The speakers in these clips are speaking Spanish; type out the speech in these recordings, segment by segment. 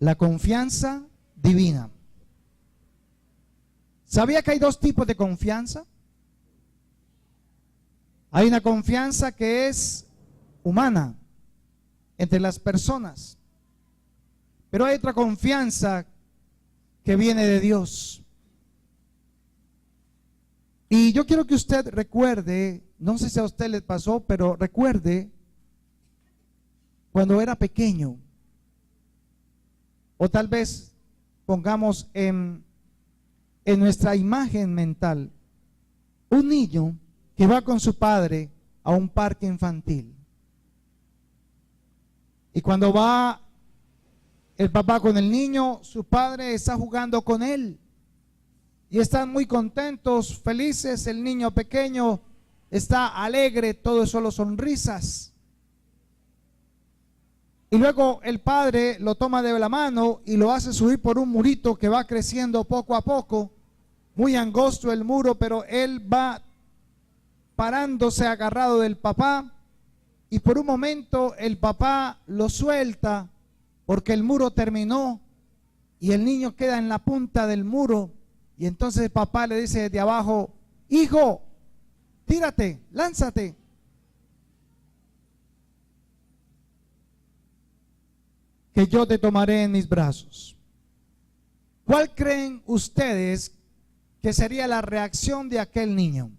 la confianza divina. ¿Sabía que hay dos tipos de confianza? Hay una confianza que es humana entre las personas, pero hay otra confianza que viene de Dios. Y yo quiero que usted recuerde, no sé si a usted le pasó, pero recuerde cuando era pequeño, o tal vez pongamos en nuestra imagen mental un niño que va con su padre a un parque infantil. Y cuando va el papá con el niño, su padre está jugando con él. Y están muy contentos, felices. El niño pequeño está alegre, todo es solo sonrisas. Y luego el padre lo toma de la mano y lo hace subir por un murito que va creciendo poco a poco. Muy angosto el muro, pero él va parándose agarrado del papá. Y por un momento el papá lo suelta porque el muro terminó y el niño queda en la punta del muro. Y entonces el papá le dice desde abajo: hijo, tírate, lánzate. Que yo te tomaré en mis brazos. ¿Cuál creen ustedes que sería la reacción de aquel niño?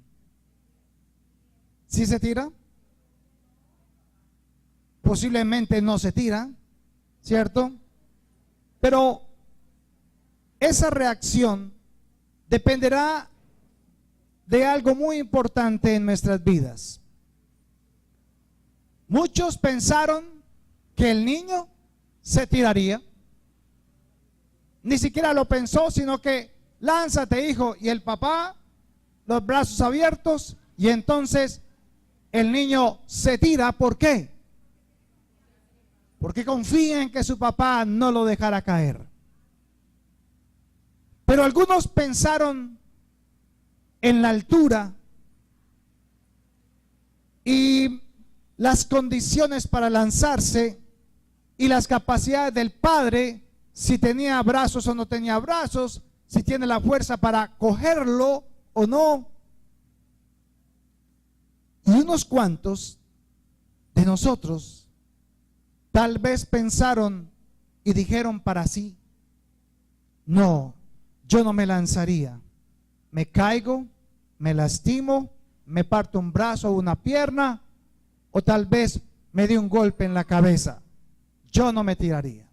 ¿Sí se tira? Posiblemente no se tira, ¿cierto? Pero esa reacción dependerá de algo muy importante en nuestras vidas. Muchos pensaron que el niño se tiraría. Ni siquiera lo pensó, sino que lánzate, hijo, y el papá, los brazos abiertos, y entonces el niño se tira. ¿Por qué? Porque confía en que su papá no lo dejará caer. Pero algunos pensaron en la altura y las condiciones para lanzarse y las capacidades del padre, si tenía brazos o no tenía brazos, si tiene la fuerza para cogerlo o no. Y unos cuantos de nosotros tal vez pensaron y dijeron para sí: no, yo no me lanzaría, me caigo, me lastimo, me parto un brazo o una pierna, o tal vez me dé un golpe en la cabeza, yo no me tiraría.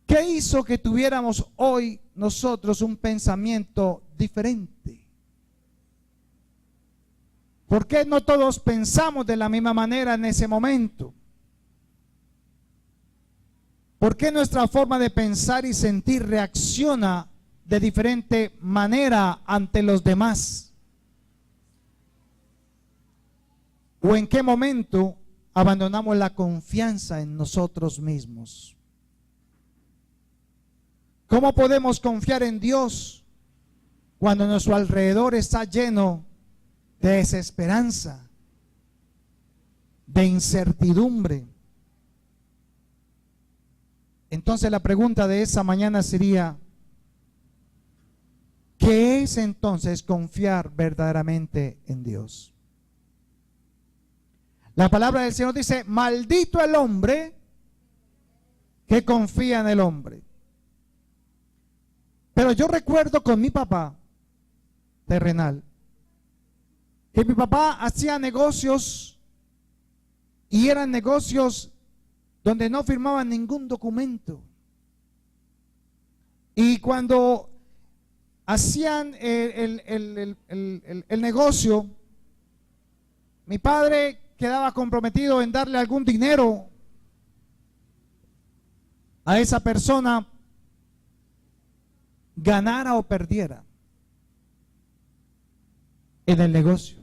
¿Qué hizo que tuviéramos hoy nosotros un pensamiento diferente? ¿Por qué no todos pensamos de la misma manera en ese momento? ¿Por qué nuestra forma de pensar y sentir reacciona de diferente manera ante los demás? ¿O en qué momento abandonamos la confianza en nosotros mismos? ¿Cómo podemos confiar en Dios cuando nuestro alrededor está lleno de desesperanza, de incertidumbre? Entonces la pregunta de esa mañana sería: ¿qué es entonces confiar verdaderamente en Dios? La palabra del Señor dice: maldito el hombre que confía en el hombre. Pero yo recuerdo con mi papá terrenal que mi papá hacía negocios, y eran negocios donde no firmaban ningún documento. Y cuando hacían el negocio, mi padre quedaba comprometido en darle algún dinero a esa persona, ganara o perdiera en el negocio.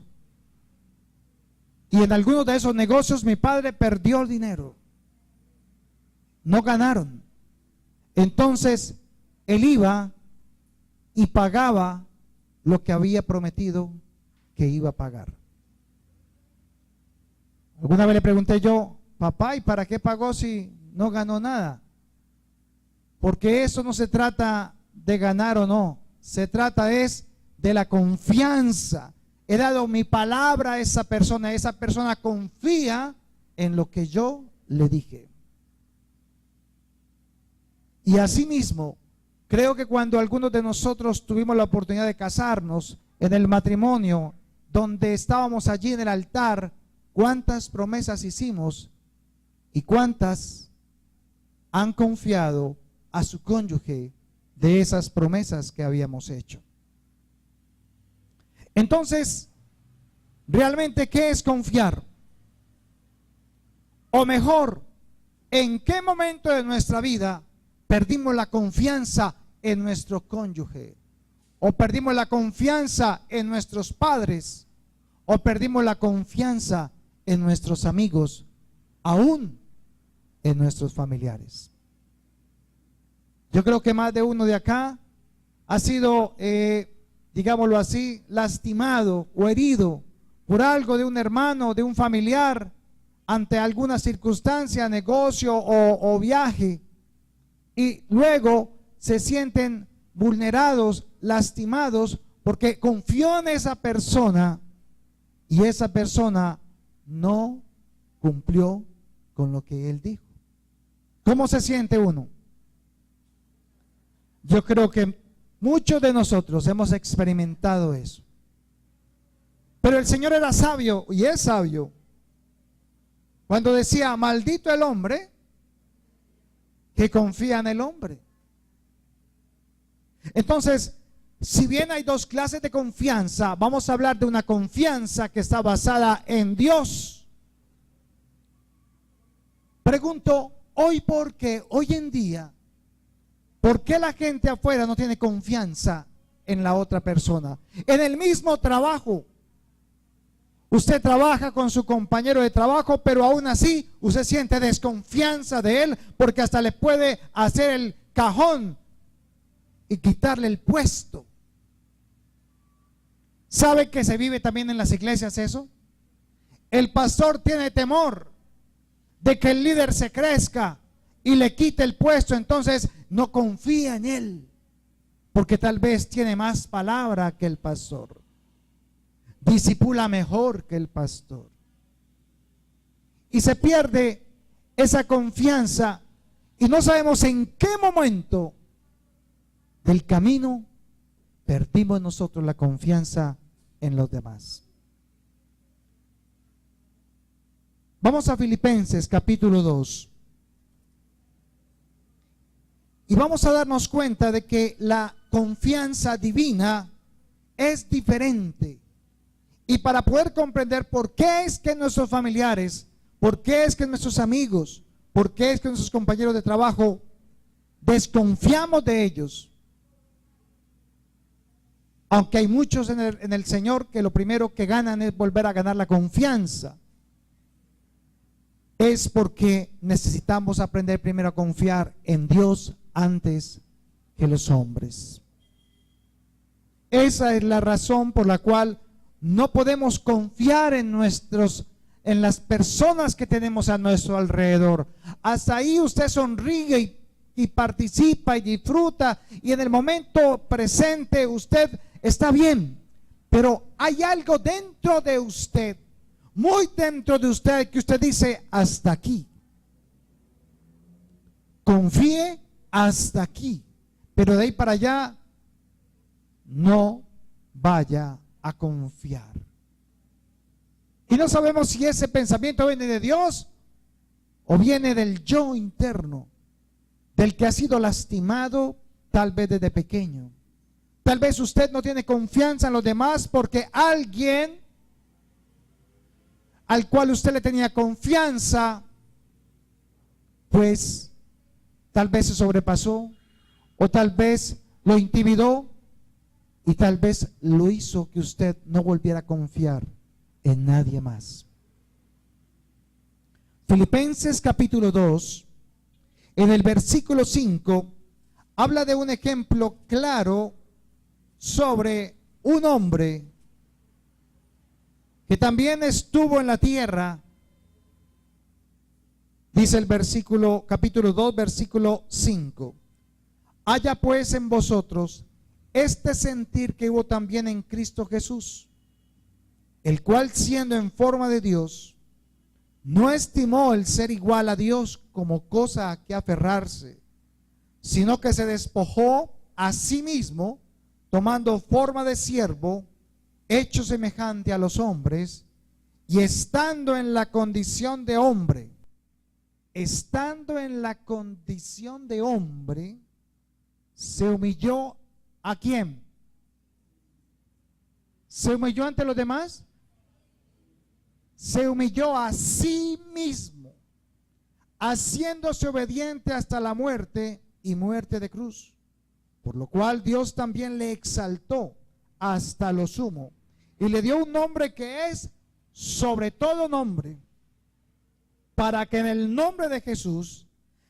Y en algunos de esos negocios mi padre perdió el dinero, no ganaron. Entonces él iba y pagaba lo que había prometido que iba a pagar. Alguna vez le pregunté yo: papá, ¿y para qué pagó si no ganó nada? Porque eso no se trata de ganar o no, se trata es de la confianza. He dado mi palabra a esa persona confía en lo que yo le dije. Y asimismo, creo que cuando algunos de nosotros tuvimos la oportunidad de casarnos en el matrimonio, donde estábamos allí en el altar, ¿cuántas promesas hicimos? ¿Y cuántas han confiado a su cónyuge de esas promesas que habíamos hecho? Entonces, ¿realmente qué es confiar? O mejor, ¿en qué momento de nuestra vida perdimos la confianza en nuestro cónyuge? ¿O perdimos la confianza en nuestros padres? ¿O perdimos la confianza en nuestros amigos? Aún en nuestros familiares. Yo creo que más de uno de acá ha sido, digámoslo así, lastimado o herido por algo de un hermano, de un familiar, ante alguna circunstancia, negocio o viaje, y luego se sienten vulnerados, lastimados, porque confió en esa persona y esa persona no cumplió con lo que él dijo. ¿Cómo se siente uno? Yo creo que muchos de nosotros hemos experimentado eso. Pero el Señor era sabio y es sabio cuando decía: maldito el hombre que confía en el hombre. Entonces, si bien hay dos clases de confianza, vamos a hablar de una confianza que está basada en Dios. Pregunto, hoy en día, ¿por qué la gente afuera no tiene confianza en la otra persona? En el mismo trabajo, usted trabaja con su compañero de trabajo, pero aún así usted siente desconfianza de él, porque hasta le puede hacer el cajón y quitarle el puesto. ¿Sabe que se vive también en las iglesias eso? El pastor tiene temor de que el líder se crezca y le quite el puesto, entonces no confía en él, porque tal vez tiene más palabra que el pastor, discipula mejor que el pastor, y se pierde esa confianza, y no sabemos en qué momento del camino perdimos nosotros la confianza en los demás. Vamos a Filipenses capítulo 2. Y vamos a darnos cuenta de que la confianza divina es diferente. Y para poder comprender por qué es que nuestros familiares, por qué es que nuestros amigos, por qué es que nuestros compañeros de trabajo desconfiamos de ellos, aunque hay muchos en el Señor que lo primero que ganan es volver a ganar la confianza, es porque necesitamos aprender primero a confiar en Dios antes que los hombres. Esa es la razón por la cual no podemos confiar en las personas que tenemos a nuestro alrededor. Hasta ahí usted sonríe y participa y disfruta, y en el momento presente usted está bien, pero hay algo dentro de usted, muy dentro de usted, que usted dice: hasta aquí. Confíe hasta aquí, pero de ahí para allá no vaya a confiar. Y no sabemos si ese pensamiento viene de Dios o viene del yo interno, del que ha sido lastimado tal vez desde pequeño. Tal vez usted no tiene confianza en los demás porque alguien al cual usted le tenía confianza, pues tal vez se sobrepasó, o tal vez lo intimidó, y tal vez lo hizo que usted no volviera a confiar en nadie más. Filipenses capítulo 2, en el versículo 5, habla de un ejemplo claro sobre un hombre que también estuvo en la tierra Dice el versículo, capítulo 2, versículo 5. Haya pues en vosotros este sentir que hubo también en Cristo Jesús, el cual siendo en forma de Dios, no estimó el ser igual a Dios como cosa a que aferrarse, sino que se despojó a sí mismo, tomando forma de siervo, hecho semejante a los hombres, y estando en la condición de hombre, se humilló. ¿A quién? ¿Se humilló ante los demás? Se humilló a sí mismo, haciéndose obediente hasta la muerte y muerte de cruz. Por lo cual Dios también le exaltó hasta lo sumo y le dio un nombre que es sobre todo nombre, para que en el nombre de Jesús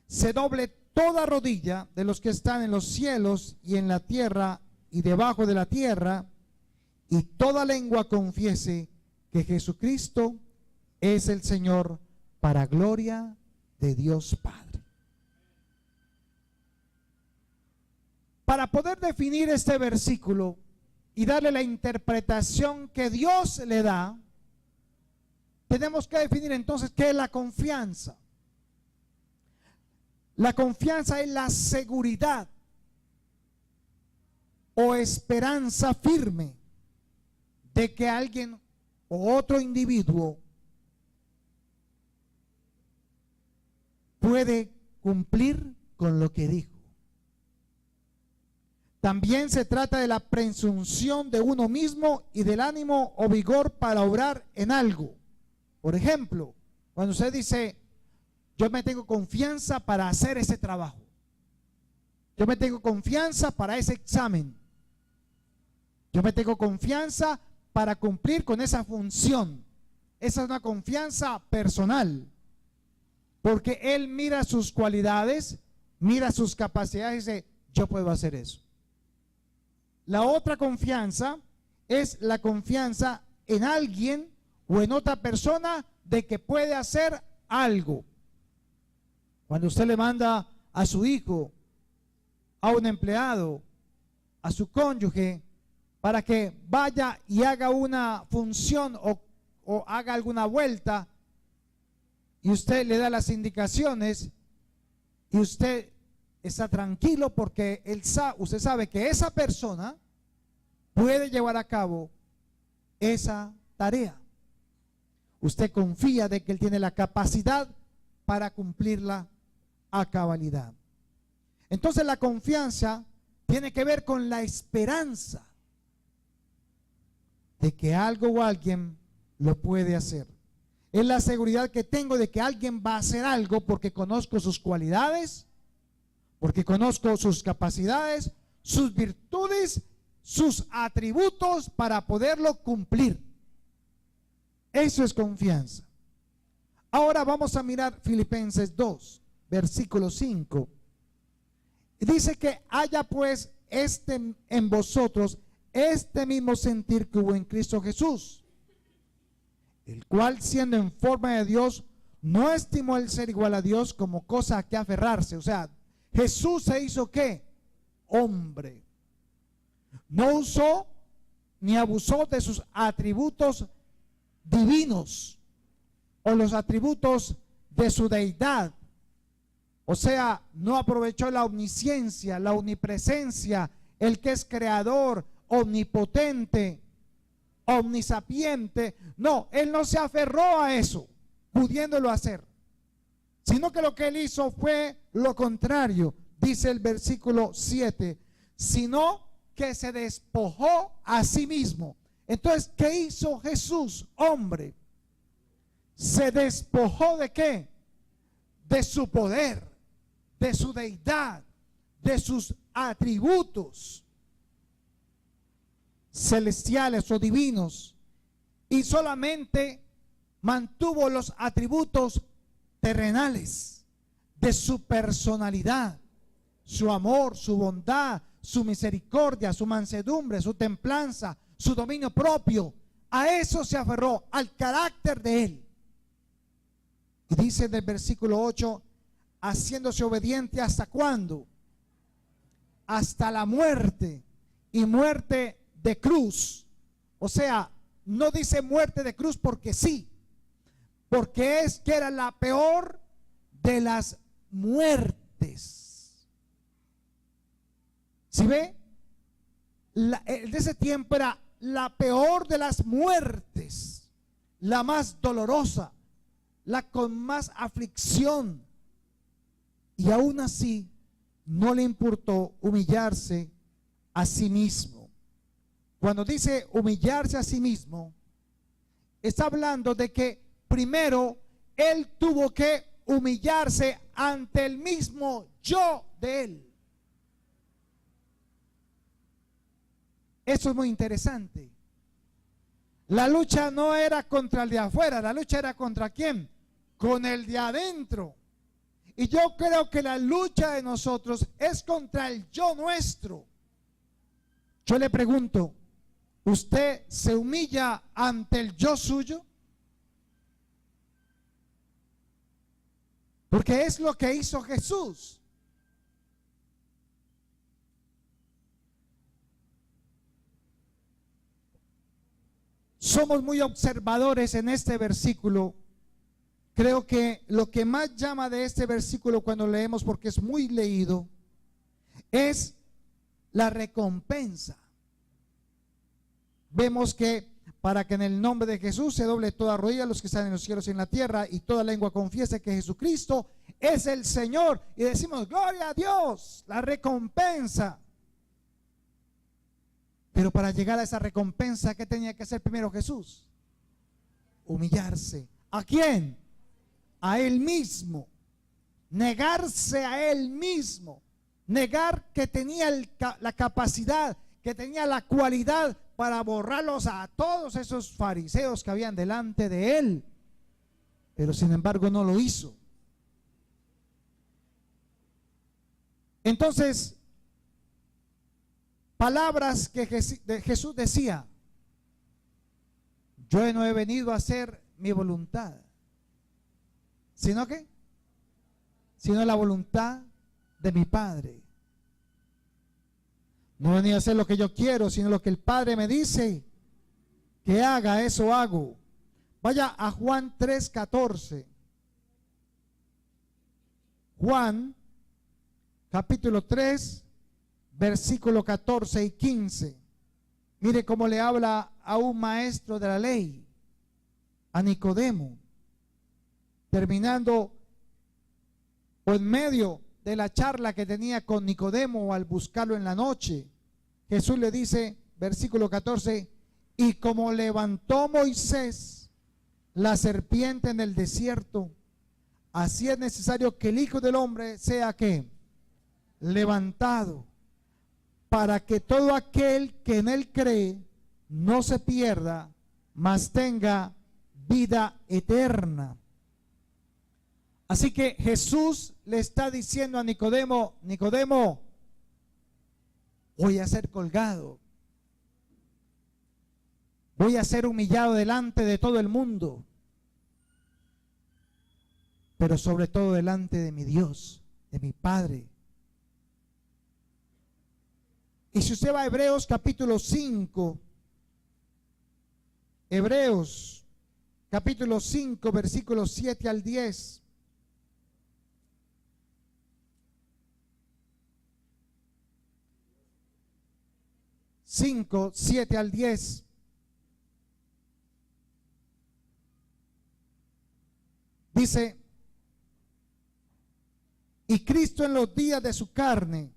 se doble toda rodilla de los que están en los cielos y en la tierra y debajo de la tierra, y toda lengua confiese que Jesucristo es el Señor, para gloria de Dios Padre. Para poder definir este versículo y darle la interpretación que Dios le da, tenemos que definir entonces qué es la confianza. La confianza es la seguridad o esperanza firme de que alguien o otro individuo puede cumplir con lo que dijo. También se trata de la presunción de uno mismo y del ánimo o vigor para obrar en algo. Por ejemplo, cuando usted dice, yo me tengo confianza para hacer ese trabajo, yo me tengo confianza para ese examen, yo me tengo confianza para cumplir con esa función. Esa es una confianza personal, porque él mira sus cualidades, mira sus capacidades y dice, yo puedo hacer eso. La otra confianza es la confianza en alguien o en otra persona de que puede hacer algo. Cuando usted le manda a su hijo, a un empleado, a su cónyuge, para que vaya y haga una función o haga alguna vuelta, y usted le da las indicaciones, y usted está tranquilo porque usted sabe que esa persona puede llevar a cabo esa tarea. Usted confía de que él tiene la capacidad para cumplirla a cabalidad. Entonces la confianza tiene que ver con la esperanza de que algo o alguien lo puede hacer. Es la seguridad que tengo de que alguien va a hacer algo porque conozco sus cualidades, porque conozco sus capacidades, sus virtudes, sus atributos para poderlo cumplir. Eso es confianza. Ahora vamos a mirar Filipenses 2, versículo 5. Dice que haya pues en vosotros este mismo sentir que hubo en Cristo Jesús, el cual siendo en forma de Dios, no estimó el ser igual a Dios como cosa a que aferrarse. O sea, Jesús se hizo ¿qué? Hombre. No usó ni abusó de sus atributos divinos o los atributos de su deidad. O sea, no aprovechó la omnisciencia, la omnipresencia, el que es creador, omnipotente, omnisapiente. No, él no se aferró a eso, pudiéndolo hacer, sino que lo que él hizo fue lo contrario. Dice el versículo 7, sino que se despojó a sí mismo. Entonces, ¿qué hizo Jesús, hombre? Se despojó ¿de qué? De su poder, de su deidad, de sus atributos celestiales o divinos, y solamente mantuvo los atributos terrenales de su personalidad, su amor, su bondad, su misericordia, su mansedumbre, su templanza, su dominio propio. A eso se aferró, al carácter de él. Y dice en el versículo 8, haciéndose obediente ¿hasta cuándo? Hasta la muerte, y muerte de cruz. O sea, no dice muerte de cruz porque sí, porque es que era la peor de las muertes. ¿Sí ve? De ese tiempo era la peor de las muertes, la más dolorosa, la con más aflicción. Y aún así no le importó humillarse a sí mismo. Cuando dice humillarse a sí mismo, está hablando de que primero él tuvo que humillarse ante el mismo yo de él. Eso es muy interesante. La lucha no era contra el de afuera, la lucha era contra quién, con el de adentro. Y yo creo que la lucha de nosotros es contra el yo nuestro. Yo le pregunto, ¿usted se humilla ante el yo suyo? Porque es lo que hizo Jesús. Somos muy observadores en este versículo. Creo que lo que más llama de este versículo cuando leemos, porque es muy leído, es la recompensa. Vemos que para que en el nombre de Jesús se doble toda rodilla, los que están en los cielos y en la tierra, y toda lengua confiese que Jesucristo es el Señor, y decimos gloria a Dios, la recompensa. Pero para llegar a esa recompensa, ¿qué tenía que hacer primero Jesús? Humillarse. ¿A quién? A él mismo. Negarse a él mismo. Negar que tenía la capacidad, que tenía la cualidad para borrarlos a todos esos fariseos que habían delante de él. Pero sin embargo no lo hizo. Entonces, palabras que Jesús decía: yo no he venido a hacer mi voluntad, sino la voluntad de mi Padre. No he venido a hacer lo que yo quiero, sino lo que el Padre me dice que haga, eso hago. Vaya a Juan 3:14. Juan capítulo 3, versículo 14 y 15. Mire cómo le habla a un maestro de la ley, a Nicodemo, terminando o en medio de la charla que tenía con Nicodemo al buscarlo en la noche. Jesús le dice, versículo 14, y como levantó Moisés la serpiente en el desierto, así es necesario que el Hijo del Hombre sea ¿qué? Levantado, para que todo aquel que en él cree no se pierda, mas tenga vida eterna. Así que Jesús le está diciendo a Nicodemo: Nicodemo, voy a ser colgado, voy a ser humillado delante de todo el mundo, pero sobre todo delante de mi Dios, de mi Padre. Y si usted va a Hebreos capítulo 5, Hebreos capítulo 5, versículos 7 al 10. Cinco, 7 al 10. Dice: y Cristo en los días de su carne,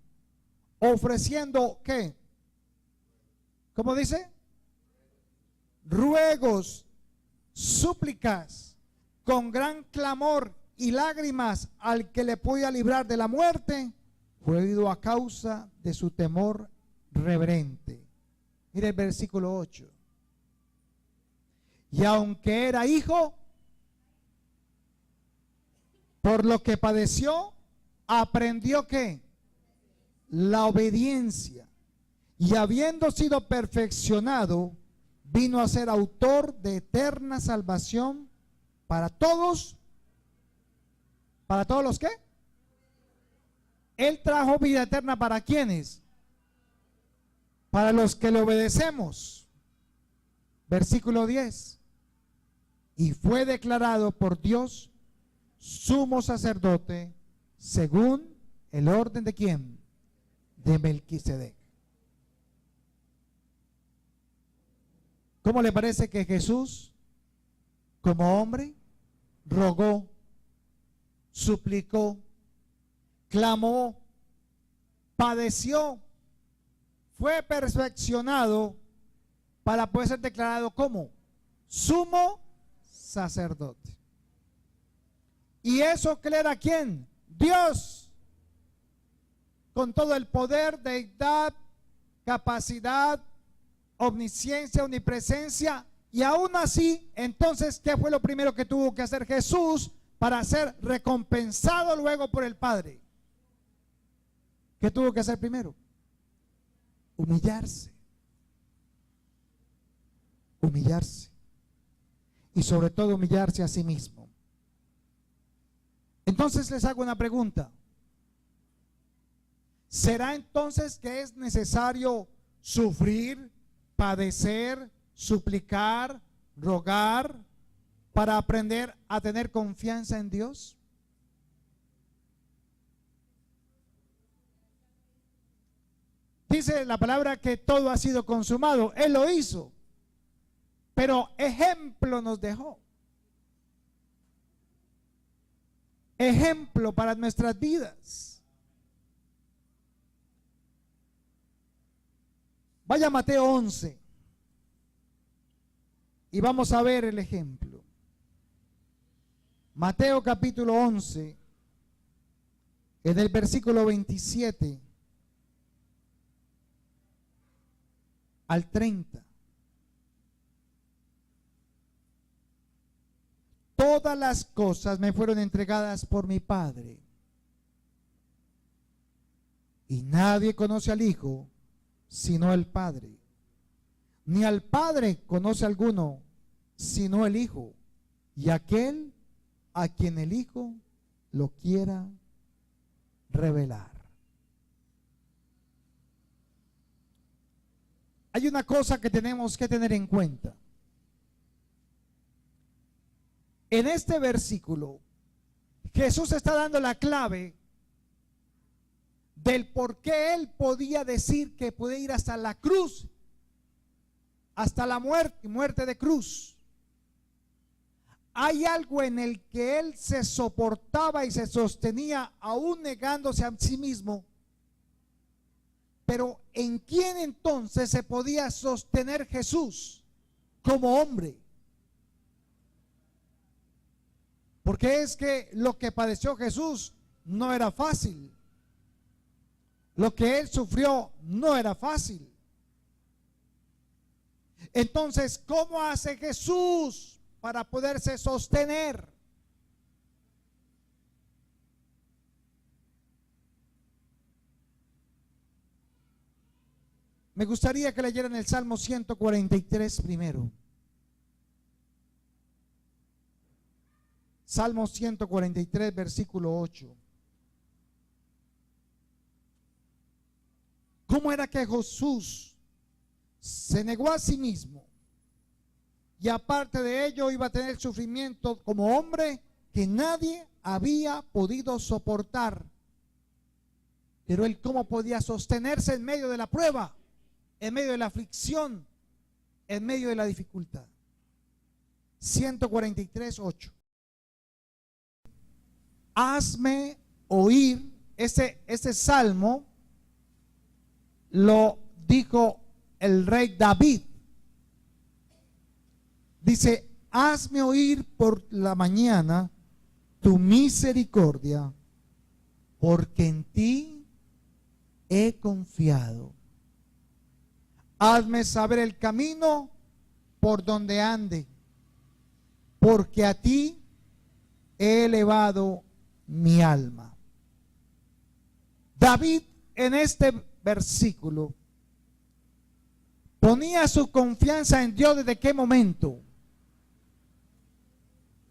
ofreciendo ¿qué? ¿Cómo dice? Ruegos, súplicas, con gran clamor y lágrimas al que le podía librar de la muerte, fue herido a causa de su temor reverente. Mire el versículo 8. Y aunque era hijo, por lo que padeció, aprendió ¿qué? La obediencia. Y habiendo sido perfeccionado, vino a ser autor de eterna salvación para todos ¿Para todos los que? Él trajo vida eterna ¿para quiénes? Para los que le obedecemos. Versículo 10. Y fue declarado por Dios sumo sacerdote según el orden de ¿quién? De Melquisedec. ¿Cómo le parece que Jesús, como hombre, rogó, suplicó, clamó, padeció, fue perfeccionado para poder ser declarado como sumo sacerdote? ¿Y eso que le era quién? Dios, con todo el poder, deidad, capacidad, omnisciencia, omnipresencia. Y aún así, entonces, ¿qué fue lo primero que tuvo que hacer Jesús para ser recompensado luego por el Padre? ¿Qué tuvo que hacer primero? Humillarse. Humillarse. Y sobre todo humillarse a sí mismo. Entonces les hago una pregunta. ¿Será entonces que es necesario sufrir, padecer, suplicar, rogar para aprender a tener confianza en Dios? Dice la palabra que todo ha sido consumado. Él lo hizo, pero ejemplo nos dejó. Ejemplo para nuestras vidas. Vaya a Mateo 11 y vamos a ver el ejemplo. Mateo capítulo 11, en el versículo 27 al 30. Todas las cosas me fueron entregadas por mi Padre, y nadie conoce al Hijo sino el Padre, ni al Padre conoce alguno sino el Hijo, y aquel a quien el Hijo lo quiera revelar. Hay una cosa que tenemos que tener en cuenta. En este versículo, Jesús está dando la clave del por qué Él podía decir que puede ir hasta la cruz, hasta la muerte de cruz. Hay algo en el que Él se soportaba y se sostenía aún negándose a sí mismo. Pero ¿en quién entonces se podía sostener Jesús como hombre? Porque es que lo que padeció Jesús no era fácil. Lo que Él sufrió no era fácil. Entonces, ¿cómo hace Jesús para poderse sostener? Me gustaría que leyeran el Salmo 143 primero. Salmo 143, versículo 8. ¿Cómo era que Jesús se negó a sí mismo? Y aparte de ello iba a tener sufrimiento como hombre que nadie había podido soportar. Pero Él, ¿cómo podía sostenerse en medio de la prueba, en medio de la aflicción, en medio de la dificultad? 143, 8. Hazme oír. Ese salmo lo dijo el rey David. Dice: hazme oír por la mañana tu misericordia, porque en ti he confiado. Hazme saber el camino por donde ande, porque a ti he elevado mi alma. David en este versículo ponía su confianza en Dios. ¿Desde qué momento?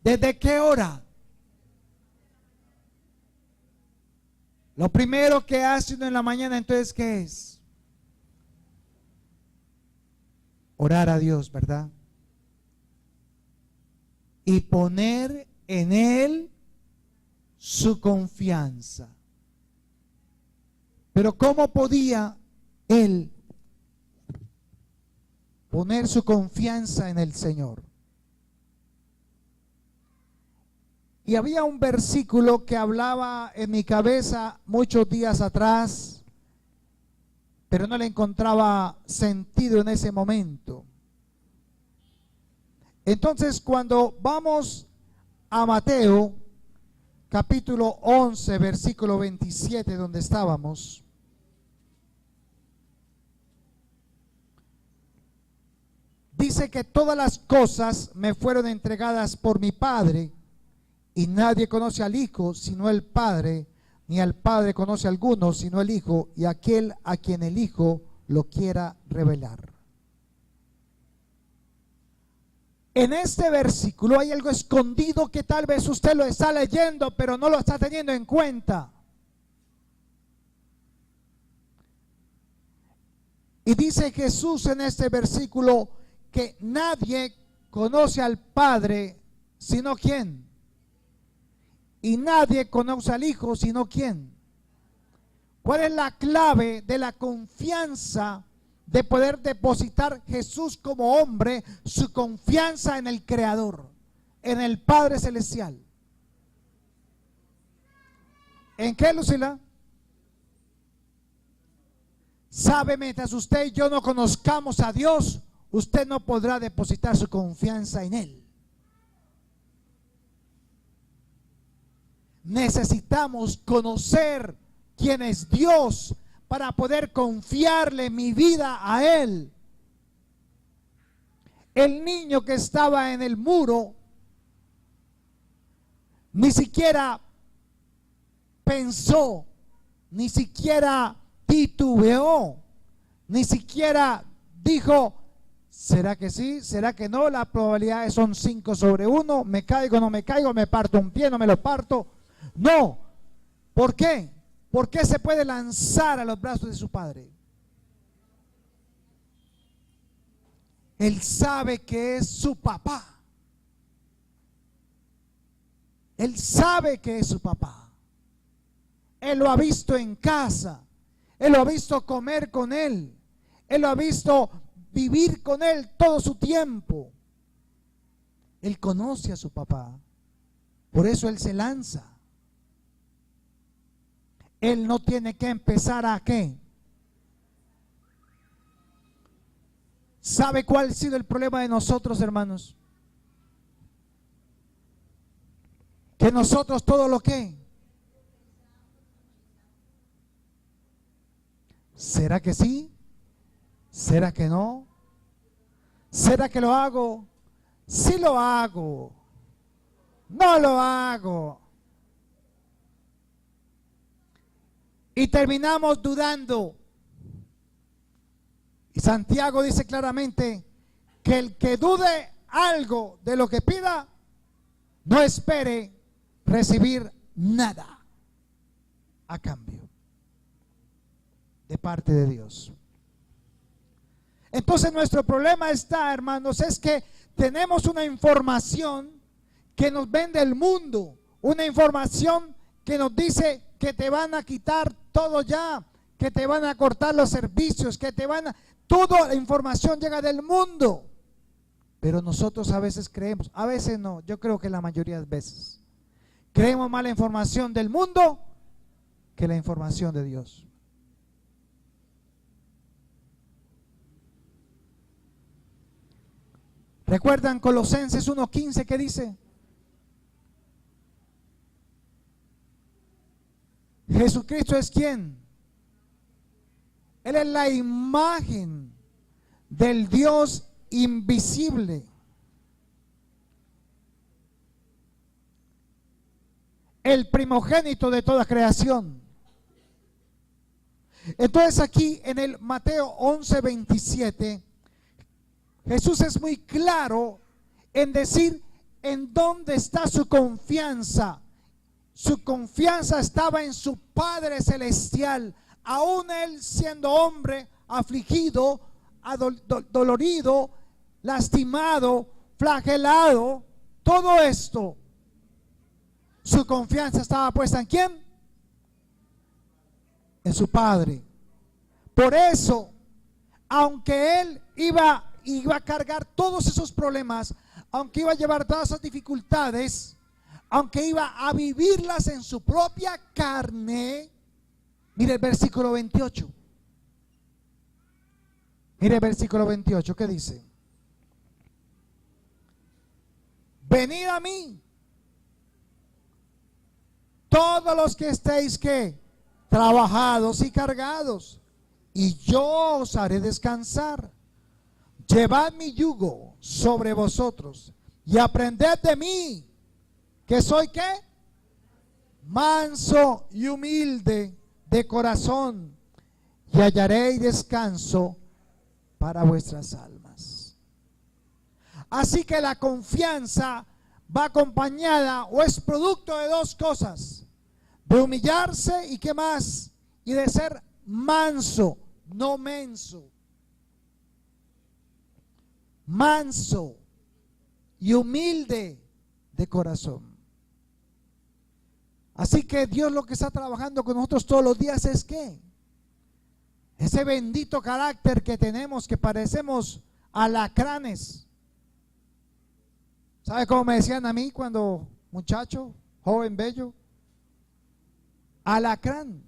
¿Desde qué hora? Lo primero que hace uno en la mañana, entonces, ¿qué es? Orar a Dios, ¿verdad? Y poner en Él su confianza. Pero ¿cómo podía él poner su confianza en el Señor? Y había un versículo que hablaba en mi cabeza muchos días atrás, pero no le encontraba sentido en ese momento. Entonces, cuando vamos a Mateo, capítulo 11, versículo 27, donde estábamos, dice que todas las cosas me fueron entregadas por mi Padre, y nadie conoce al Hijo sino el Padre, ni al Padre conoce a alguno sino el Hijo, y aquel a quien el Hijo lo quiera revelar. En este versículo hay algo escondido que tal vez usted lo está leyendo, pero no lo está teniendo en cuenta. Y dice Jesús en este versículo que nadie conoce al Padre sino ¿quién? Y nadie conoce al Hijo sino ¿quién? ¿Cuál es la clave de la confianza de poder depositar Jesús como hombre, su confianza en el Creador, en el Padre Celestial? ¿En qué, Lucila? Sabe, mientras usted y yo no conozcamos a Dios, usted no podrá depositar su confianza en Él. Necesitamos conocer quién es Dios para poder confiarle mi vida a Él. El niño que estaba en el muro ni siquiera pensó, ni siquiera titubeó, ni siquiera dijo, ¿será que sí? ¿Será que no? Las probabilidades son 5/1, me caigo, no me caigo, me parto un pie, no me lo parto. No. ¿Por qué? ¿Por qué se puede lanzar a los brazos de su padre? Él sabe que es su papá. Él sabe que es su papá. Él lo ha visto en casa. Él lo ha visto comer con él. Él lo ha visto vivir con él todo su tiempo. Él conoce a su papá. Por eso él se lanza. Él no tiene que empezar a ¿qué? ¿Sabe cuál ha sido el problema de nosotros, hermanos? Que nosotros todo lo que ¿será que sí? ¿Será que no? ¿Será que lo hago? Sí lo hago. No lo hago. Y terminamos dudando. Y Santiago dice claramente que el que dude algo de lo que pida, no espere recibir nada a cambio de parte de Dios. Entonces nuestro problema está, hermanos, es que tenemos una información que nos vende el mundo, una información que nos dice que te van a quitar todo ya, que te van a cortar los servicios, que te van a... Toda la información llega del mundo. Pero nosotros a veces creemos, a veces no, yo creo que la mayoría de veces, creemos más la información del mundo que la información de Dios. ¿Recuerdan Colosenses 1:15 que dice? Jesucristo es ¿quién? Él es la imagen del Dios invisible. El primogénito de toda creación. Entonces aquí en el Mateo 11:27, Jesús es muy claro en decir en dónde está su confianza Su confianza estaba en su Padre Celestial. Aún él siendo hombre, afligido, dolorido, lastimado, flagelado, todo esto, su confianza estaba puesta ¿en quién? En su Padre. Por eso, aunque él iba a cargar todos esos problemas, aunque iba a llevar todas esas dificultades, aunque iba a vivirlas en su propia carne, mire el versículo 28. Mire el versículo 28, ¿qué dice? Venid a mí, todos los que estéis, ¿qué? Trabajados y cargados, y yo os haré descansar. Llevad mi yugo sobre vosotros y aprended de mí, que soy ¿qué? Manso y humilde de corazón, y hallaréis descanso para vuestras almas. Así que la confianza va acompañada o es producto de dos cosas: de humillarse y ¿qué más? Y de ser manso, no menso. Manso y humilde de corazón. Así que Dios lo que está trabajando con nosotros todos los días es ¿qué? Ese bendito carácter que tenemos, que parecemos alacranes. ¿Sabe cómo me decían a mí cuando muchacho, joven, bello? Alacrán.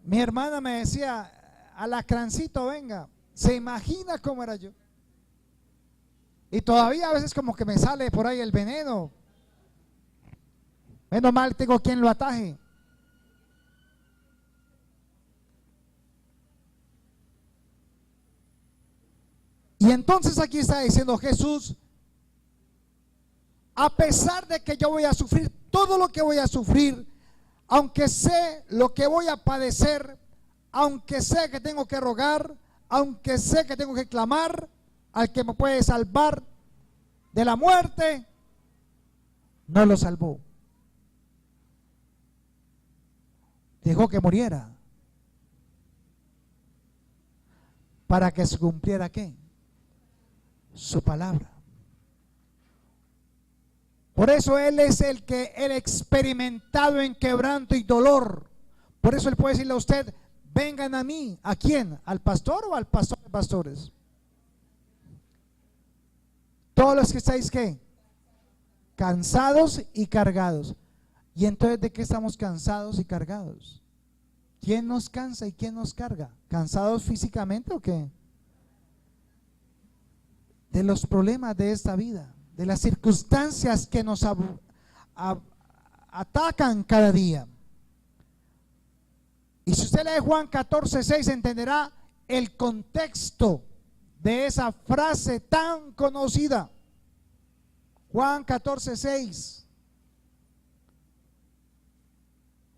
Mi hermana me decía, alacrancito, venga. ¿Se imagina cómo era yo? Y todavía a veces como que me sale por ahí el veneno. Menos mal tengo quien lo ataje. Y entonces aquí está diciendo Jesús, a pesar de que yo voy a sufrir todo lo que voy a sufrir, aunque sé lo que voy a padecer, aunque sé que tengo que rogar, aunque sé que tengo que clamar al que me puede salvar de la muerte, no lo salvó. Dejó que muriera para que se cumpliera ¿qué? Su palabra. Por eso Él es el experimentado en quebranto y dolor. Por eso Él puede decirle a usted, vengan a mí. ¿A quién? ¿Al pastor o al pastor de pastores? Todos los que estáis ¿qué? Cansados y cargados. ¿Y entonces de qué estamos cansados y cargados? ¿Quién nos cansa y quién nos carga? ¿Cansados físicamente o qué? De los problemas de esta vida, de las circunstancias que nos atacan cada día. Y si usted lee Juan 14:6 entenderá el contexto de esa frase tan conocida. Juan 14:6.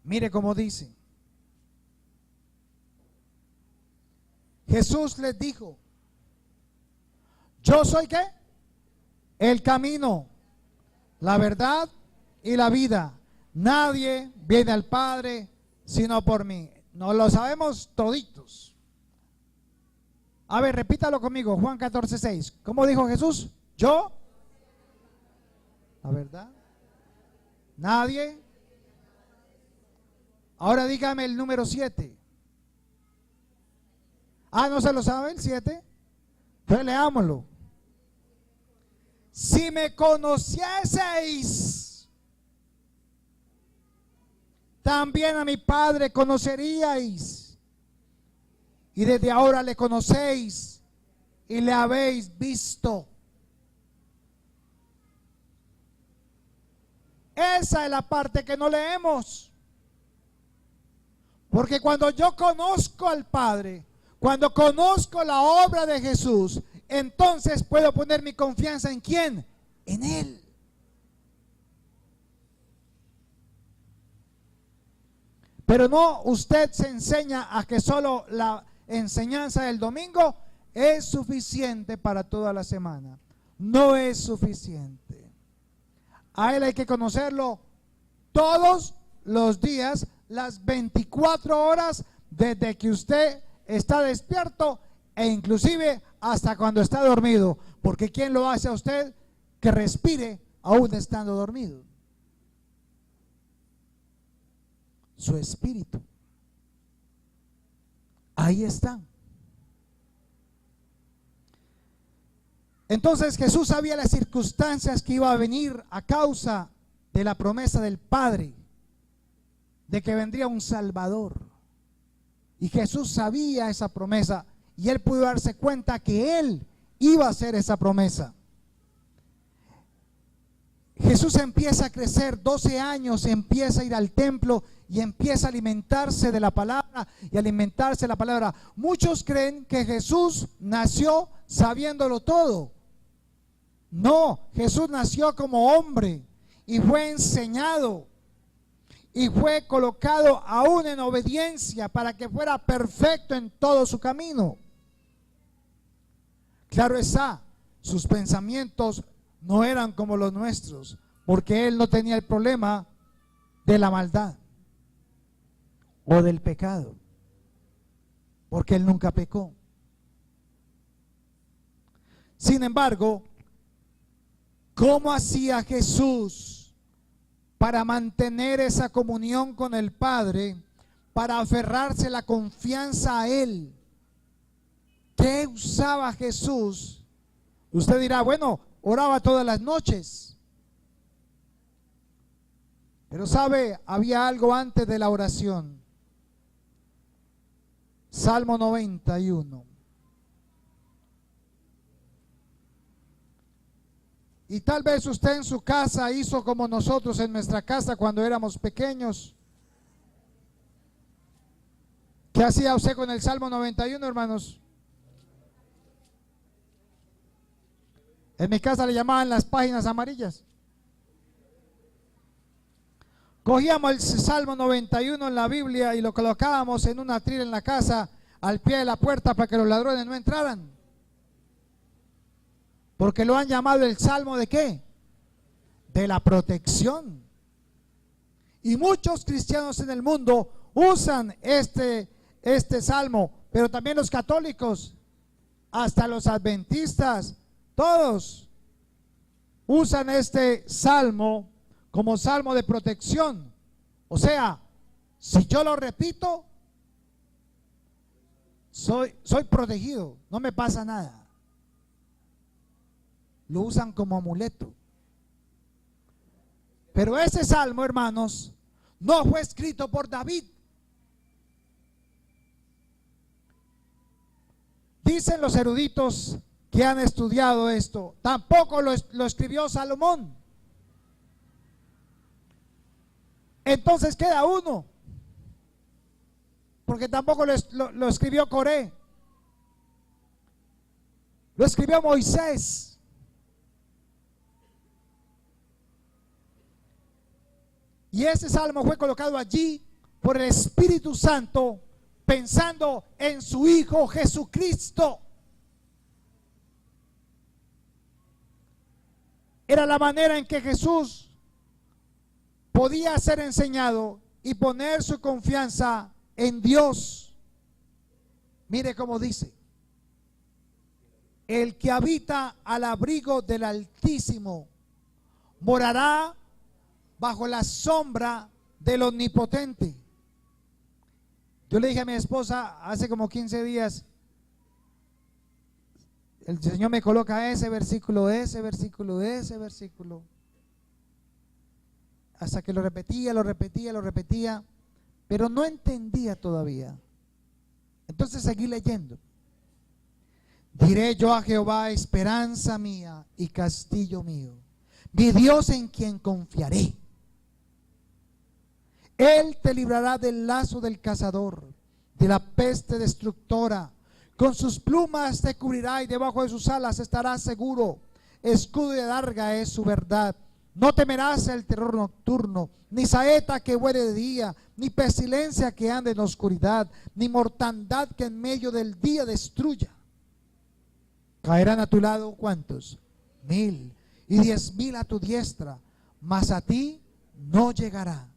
Mire cómo dice. Jesús les dijo, yo soy ¿qué? El camino, la verdad y la vida. Nadie viene al Padre sino por mí. No lo sabemos toditos. A ver, repítalo conmigo, Juan 14:6. ¿Cómo dijo Jesús? Yo, la verdad, nadie. Ahora dígame el número 7. Ah, ¿no se lo sabe el 7? Pues leámoslo. Si me conocieseis, también a mi Padre conoceríais. Y desde ahora le conocéis y le habéis visto. Esa es la parte que no leemos. Porque cuando yo conozco al Padre, cuando conozco la obra de Jesús, entonces puedo poner mi confianza ¿en quién? En Él. Pero no, usted se enseña a que solo la enseñanza del domingo es suficiente para toda la semana. No es suficiente. A Él hay que conocerlo todos los días, las 24 horas, desde que usted está despierto e inclusive hasta cuando está dormido. Porque ¿quién lo hace a usted que respire aún estando dormido? Su espíritu. Ahí está. Entonces Jesús sabía las circunstancias que iba a venir a causa de la promesa del Padre, de que vendría un Salvador. Y Jesús sabía esa promesa y él pudo darse cuenta que él iba a hacer esa promesa. Jesús empieza a crecer, 12 años, empieza a ir al templo y empieza a alimentarse de la palabra y alimentarse de la palabra. Muchos creen que Jesús nació sabiéndolo todo. No, Jesús nació como hombre y fue enseñado y fue colocado aún en obediencia para que fuera perfecto en todo su camino. Claro está, sus pensamientos no eran como los nuestros, porque él no tenía el problema de la maldad o del pecado, porque él nunca pecó. Sin embargo, ¿cómo hacía Jesús para mantener esa comunión con el Padre, para aferrarse la confianza a Él? ¿Qué usaba Jesús? Usted dirá, bueno, oraba todas las noches. Pero sabe, había algo antes de la oración. Salmo 91. Y tal vez usted en su casa hizo como nosotros en nuestra casa cuando éramos pequeños. ¿Qué hacía usted con el Salmo 91, hermanos? En mi casa le llamaban las páginas amarillas. Cogíamos el Salmo 91 en la Biblia y lo colocábamos en un atril en la casa, al pie de la puerta, para que los ladrones no entraran. Porque lo han llamado el Salmo ¿de qué? De la protección. Y muchos cristianos en el mundo usan este Salmo, pero también los católicos, hasta los adventistas, todos usan este Salmo como Salmo de protección. O sea, si yo lo repito, soy protegido, no me pasa nada. Lo usan como amuleto. Pero ese salmo, hermanos, no fue escrito por David. Dicen los eruditos que han estudiado esto, tampoco lo escribió Salomón. Entonces queda uno, porque tampoco lo escribió Coré. Lo escribió Moisés. Y ese salmo fue colocado allí por el Espíritu Santo, pensando en su Hijo Jesucristo. Era la manera en que Jesús podía ser enseñado y poner su confianza en Dios. Mire cómo dice: el que habita al abrigo del Altísimo morará bajo la sombra del Omnipotente. Yo le dije a mi esposa hace como 15 días, el Señor me coloca ese versículo, hasta que lo repetía, pero no entendía todavía. Entonces seguí leyendo. Diré yo a Jehová, esperanza mía y castillo mío, mi Dios en quien confiaré. Él te librará del lazo del cazador, de la peste destructora. Con sus plumas te cubrirá y debajo de sus alas estarás seguro. Escudo y adarga es su verdad. No temerás el terror nocturno, ni saeta que vuele de día, ni pestilencia que ande en la oscuridad, ni mortandad que en medio del día destruya. Caerán a tu lado, ¿cuántos? 1000, y 10,000 a tu diestra, mas a ti no llegará.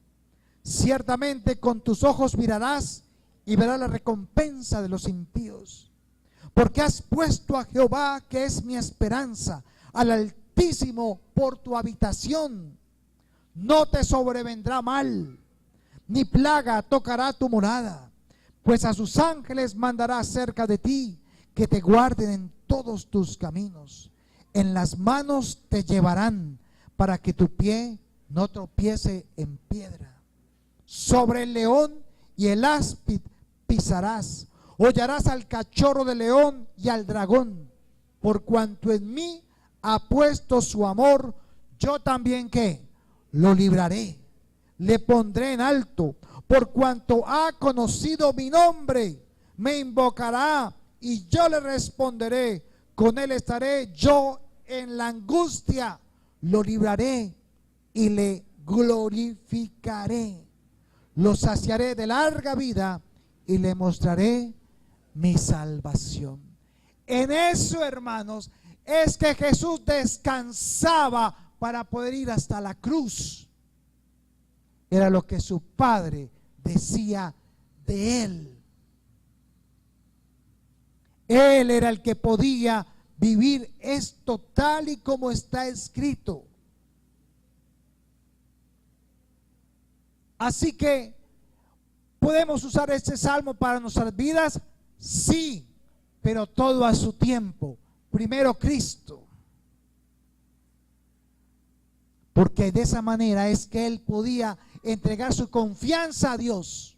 Ciertamente con tus ojos mirarás y verás la recompensa de los impíos. Porque has puesto a Jehová, que es mi esperanza, al Altísimo por tu habitación. No te sobrevendrá mal, ni plaga tocará tu morada, pues a sus ángeles mandará acerca de ti, que te guarden en todos tus caminos. En las manos te llevarán, para que tu pie no tropiece en piedra. Sobre el león y el áspid pisarás, hollarás al cachorro de león y al dragón. Por cuanto en mí ha puesto su amor, yo también, ¿qué? Lo libraré, le pondré en alto. Por cuanto ha conocido mi nombre, me invocará y yo le responderé. Con él estaré yo en la angustia, lo libraré y le glorificaré. Lo saciaré de larga vida y le mostraré mi salvación. En eso, hermanos, es que Jesús descansaba para poder ir hasta la cruz. Era lo que su Padre decía de él. Él era el que podía vivir esto tal y como está escrito. Así que, ¿podemos usar este salmo para nuestras vidas? Sí, pero todo a su tiempo. Primero Cristo. Porque de esa manera es que él podía entregar su confianza a Dios.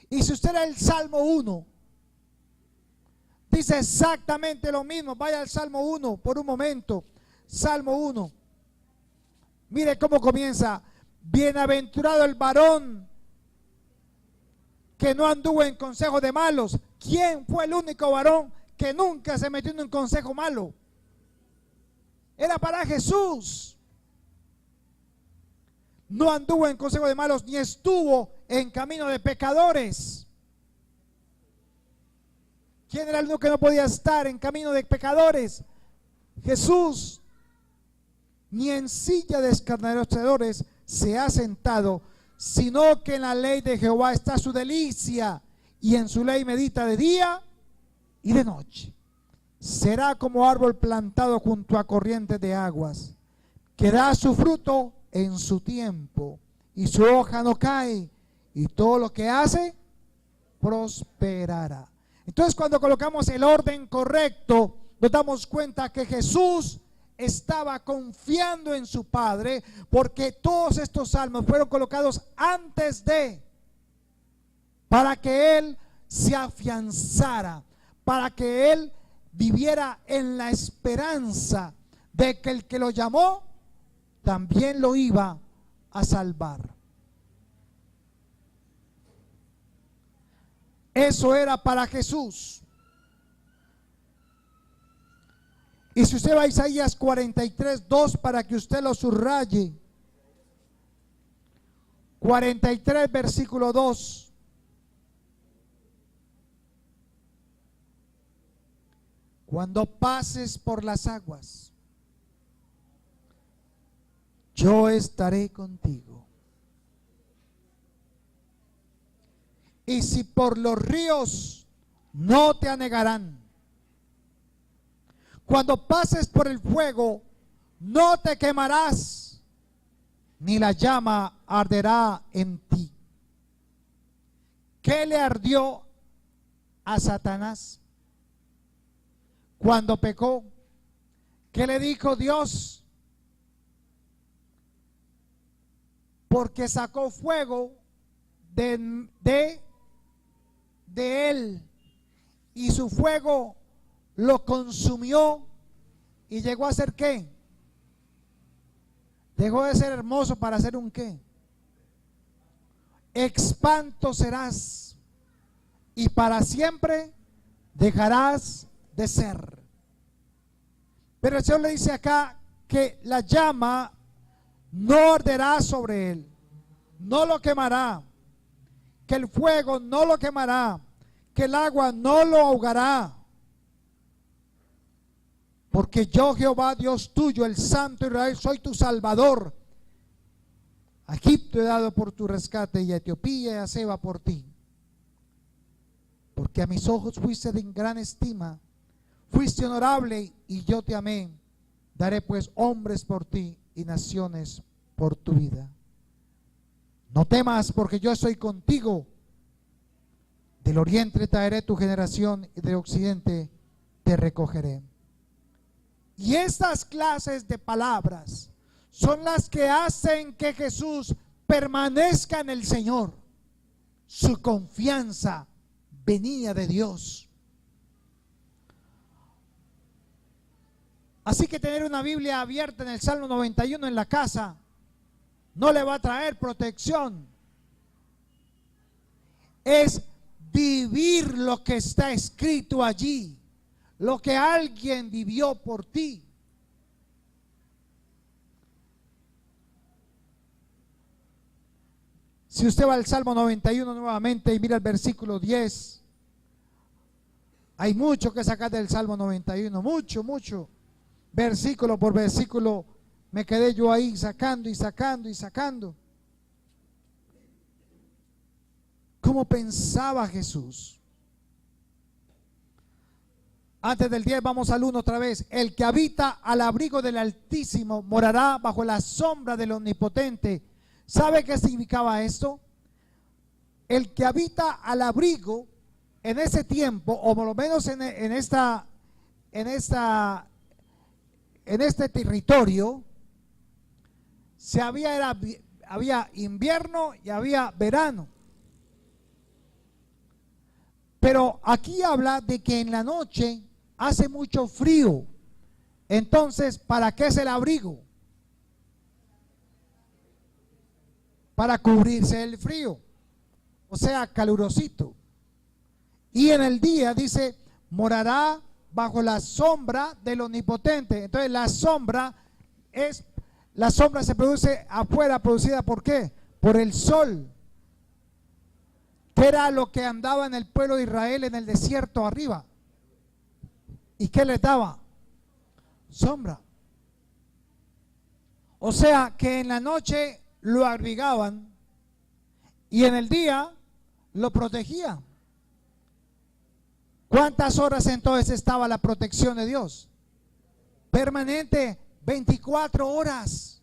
Y si usted lee el Salmo 1, dice exactamente lo mismo. Vaya al Salmo 1 por un momento. Salmo 1. Mire cómo comienza. Bienaventurado el varón que no anduvo en consejo de malos. ¿Quién fue el único varón que nunca se metió en un consejo malo? Era para Jesús. No anduvo en consejo de malos, ni estuvo en camino de pecadores. ¿Quién era el único que no podía estar en camino de pecadores? Jesús. Ni en silla de escarnecedores se ha sentado, sino que en la ley de Jehová está su delicia, y en su ley medita de día y de noche. Será como árbol plantado junto a corrientes de aguas, que da su fruto en su tiempo, y su hoja no cae, y todo lo que hace prosperará. Entonces, cuando colocamos el orden correcto, nos damos cuenta que Jesús estaba confiando en su Padre, porque todos estos salmos fueron colocados antes de, para que él se afianzara, para que él viviera en la esperanza de que el que lo llamó también lo iba a salvar. Eso era para Jesús. Y si usted va a Isaías 43:2 para que usted lo subraye. 43 versículo 2. Cuando pases por las aguas, yo estaré contigo. Y si por los ríos, no te anegarán. Cuando pases por el fuego, no te quemarás, ni la llama arderá en ti. ¿Qué le ardió a Satanás cuando pecó? ¿Qué le dijo Dios? Porque sacó fuego de él, y su fuego lo consumió, y llegó a ser ¿qué? Dejó de ser hermoso para ser un ¿qué? Espanto serás, y para siempre dejarás de ser. Pero el Señor le dice acá que la llama no arderá sobre él, no lo quemará, que el fuego no lo quemará, que el agua no lo ahogará. Porque yo, Jehová, Dios tuyo, el Santo Israel, soy tu Salvador. A Egipto he dado por tu rescate, y a Etiopía y a Seba por ti. Porque a mis ojos fuiste de gran estima, fuiste honorable, y yo te amé. Daré pues hombres por ti y naciones por tu vida. No temas, porque yo estoy contigo. Del oriente traeré tu generación, y del occidente te recogeré. Y estas clases de palabras son las que hacen que Jesús permanezca en el Señor. Su confianza venía de Dios. Así que tener una Biblia abierta en el Salmo 91 en la casa no le va a traer protección. Es vivir lo que está escrito allí, lo que alguien vivió por ti. Si usted va al Salmo 91 nuevamente y mira el versículo 10, hay mucho que sacar del Salmo 91, mucho. Versículo por versículo me quedé yo ahí sacando y sacando. ¿Cómo pensaba Jesús? Antes del 10 vamos al 1 otra vez. El que habita al abrigo del Altísimo morará bajo la sombra del Omnipotente. ¿Sabe qué significaba esto? El que habita al abrigo en ese tiempo, o por lo menos en este territorio, había invierno y había verano. Pero aquí habla de que en la noche hace mucho frío. Entonces, ¿para qué es el abrigo? Para cubrirse el frío, o sea, calurosito. Y en el día dice, morará bajo la sombra del Omnipotente. Entonces la sombra se produce afuera, producida ¿por qué? Por el sol, que era lo que andaba en el pueblo de Israel en el desierto arriba. ¿Y qué les daba? Sombra. O sea que en la noche lo abrigaban y en el día lo protegían. ¿Cuántas horas entonces estaba la protección de Dios? Permanente, 24 horas.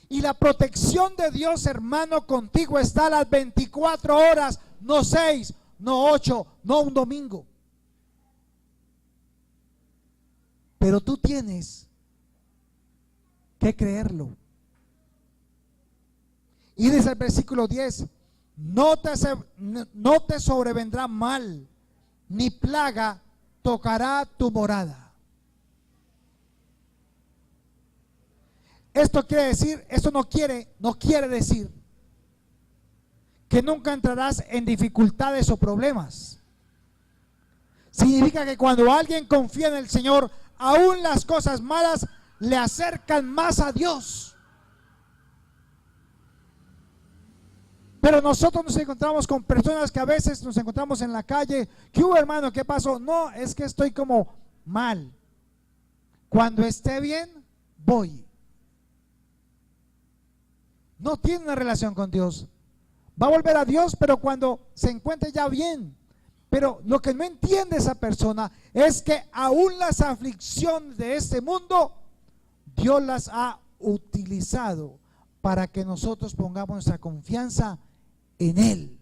Y la protección de Dios, hermano, contigo está a las 24 horas, no 6, no 8, no un domingo. Pero tú tienes que creerlo. Y dice el versículo 10, no te sobrevendrá mal, ni plaga tocará tu morada. Esto quiere decir, esto no quiere decir que nunca entrarás en dificultades o problemas. Significa que cuando alguien confía en el Señor, aún las cosas malas le acercan más a Dios. Pero nosotros nos encontramos con personas que a veces nos encontramos en la calle. ¿Qué hubo, hermano? ¿Qué pasó? No, es que estoy como mal. Cuando esté bien, voy. No tiene una relación con Dios. Va a volver a Dios, pero cuando se encuentre ya bien. Pero lo que no entiende esa persona es que aún las aflicciones de este mundo, Dios las ha utilizado para que nosotros pongamos nuestra confianza en Él.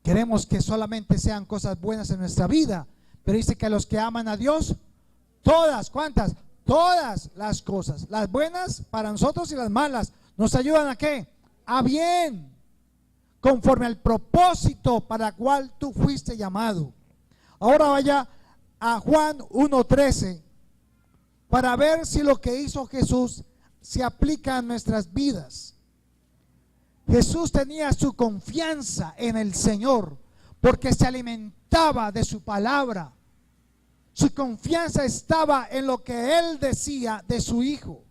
Queremos que solamente sean cosas buenas en nuestra vida, pero dice que a los que aman a Dios, todas, ¿cuántas? Todas las cosas, las buenas para nosotros y las malas, nos ayudan a ¿qué? A bien, conforme al propósito para el cual tú fuiste llamado. Ahora vaya a Juan 1:13 para ver si lo que hizo Jesús se aplica a nuestras vidas. Jesús tenía su confianza en el Señor porque se alimentaba de su palabra. Su confianza estaba en lo que Él decía de su Hijo.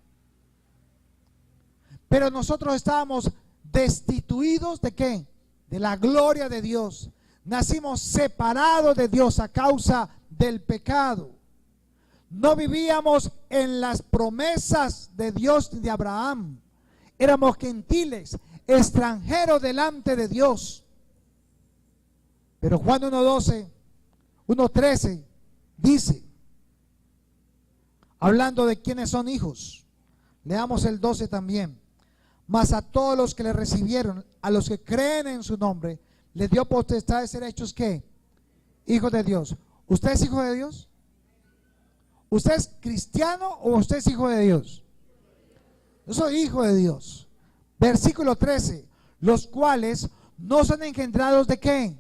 Pero nosotros estábamos destituidos ¿de qué? De la gloria de Dios, Nacimos separados de Dios a causa del pecado. No vivíamos en las promesas de Dios de Abraham. Éramos gentiles, extranjeros delante de Dios. Pero Juan 1:12, 1:13 dice, hablando de quienes son hijos, leamos el 12 también. Mas a todos los que le recibieron, a los que creen en su nombre, les dio potestad de ser hechos ¿qué? Hijos de Dios. ¿Usted es hijo de Dios? ¿Usted es cristiano o usted es hijo de Dios? Yo soy hijo de Dios. Versículo 13, los cuales no son engendrados de ¿qué?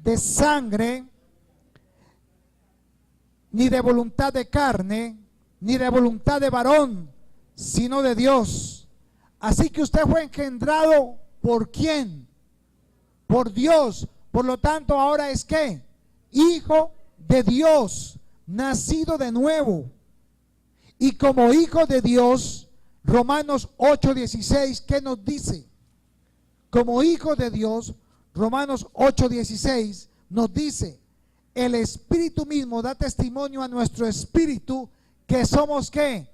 De sangre, ni de voluntad de carne, ni de voluntad de varón, sino de Dios. Así que usted fue engendrado ¿por quién? Por Dios. Por lo tanto ahora es ¿qué? Hijo de Dios, nacido de nuevo. Y como hijo de Dios, Romanos 8:16, ¿qué nos dice? Como hijo de Dios, Romanos 8:16 nos dice, el Espíritu mismo da testimonio a nuestro espíritu que somos ¿qué?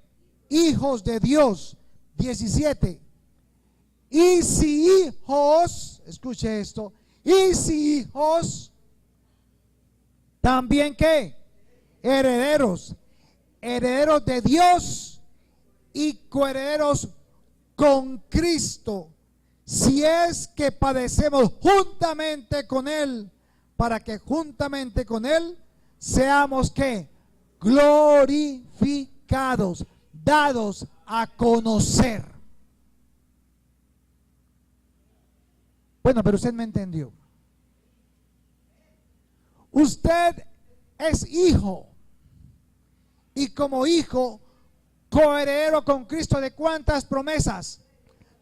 Hijos de Dios. 17. Y si hijos, escuche esto, y si hijos, también ¿qué? Herederos, herederos de Dios y coherederos con Cristo, si es que padecemos juntamente con Él, para que juntamente con Él seamos ¿qué? Glorificados, dados a conocer. Bueno, pero usted me entendió. Usted es hijo y como hijo coheredero con Cristo de ¿cuántas promesas?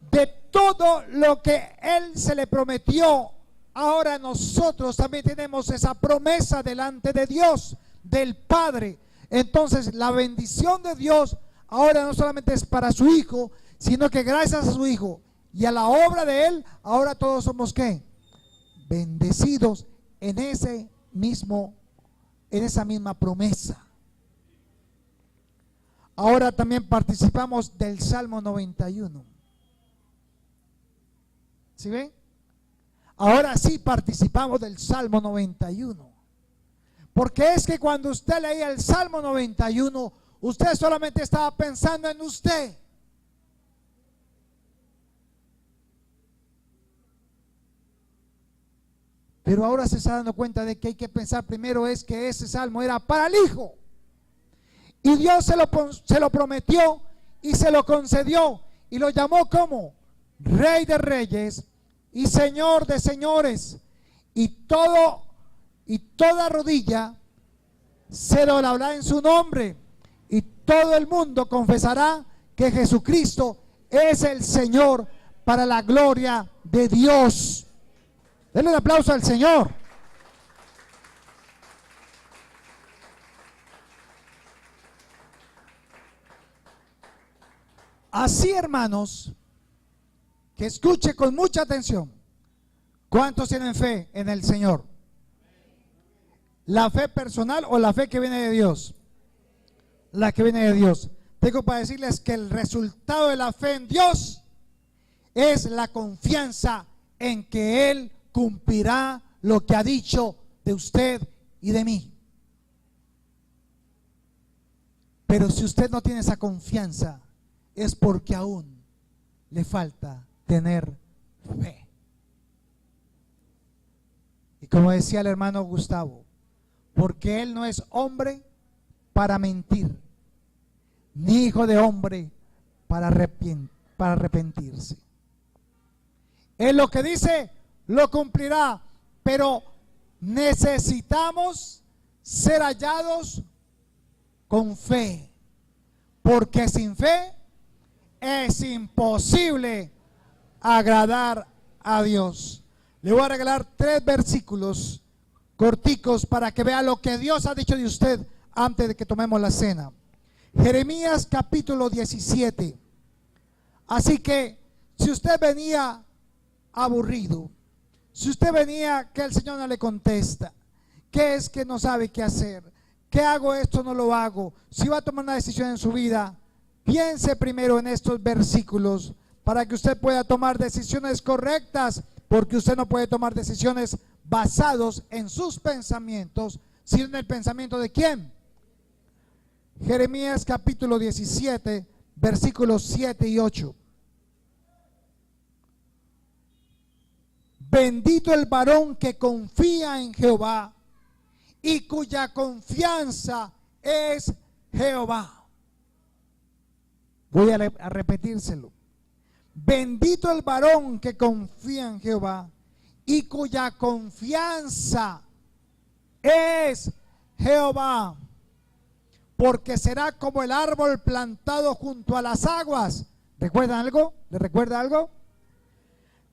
De todo lo que Él se le prometió. Ahora nosotros también tenemos esa promesa delante de Dios, del Padre. Entonces la bendición de Dios ahora no solamente es para su hijo, sino que gracias a su hijo y a la obra de Él, ahora todos somos ¿qué? Bendecidos en ese mismo, en esa misma promesa. Ahora también participamos del Salmo 91. ¿Sí ven? Ahora sí participamos del Salmo 91. Porque es que cuando usted leía el Salmo 91, usted solamente estaba pensando en usted. Pero ahora se está dando cuenta de que hay que pensar primero es que ese salmo era para el hijo. Y Dios se lo prometió y se lo concedió. Y lo llamó como Rey de Reyes y Señor de Señores. Y toda rodilla se doblará en su nombre. Y todo el mundo confesará que Jesucristo es el Señor, para la gloria de Dios. Denle un aplauso al Señor. Así, hermanos, que escuche con mucha atención. ¿Cuántos tienen fe en el Señor? ¿La fe personal o la fe que viene de Dios? La que viene de Dios. Tengo para decirles que el resultado de la fe en Dios es la confianza en que Él cumplirá lo que ha dicho de usted y de mí. Pero si usted no tiene esa confianza, es porque aún le falta tener fe. Y como decía el hermano Gustavo, porque Él no es hombre para mentir, ni hijo de hombre para arrepentirse. Él lo que dice lo cumplirá, pero necesitamos ser hallados con fe, porque sin fe es imposible agradar a Dios. Le voy a regalar 3 versículos corticos para que vea lo que Dios ha dicho de usted antes de que tomemos la cena. Jeremías capítulo 17. Así que si usted venía aburrido, Si usted venía que el Señor no le contesta, que es que no sabe qué hacer, ¿qué hago esto, no lo hago? Si va a tomar una decisión en su vida, piense primero en estos versículos para que usted pueda tomar decisiones correctas, porque usted no puede tomar decisiones basados en sus pensamientos, sino en el pensamiento de ¿quién? Jeremías capítulo 17, versículos 7 y 8. Bendito el varón que confía en Jehová y cuya confianza es Jehová. Voy a repetírselo. Bendito el varón que confía en Jehová y cuya confianza es Jehová, porque será como el árbol plantado junto a las aguas. ¿Recuerdan algo? ¿Le recuerda algo?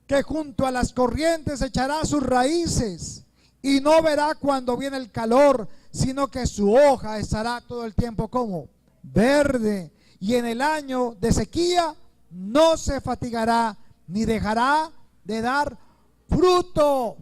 Que junto a las corrientes echará sus raíces y no verá cuando viene el calor, sino que su hoja estará todo el tiempo como verde, y en el año de sequía no se fatigará ni dejará de dar fruto.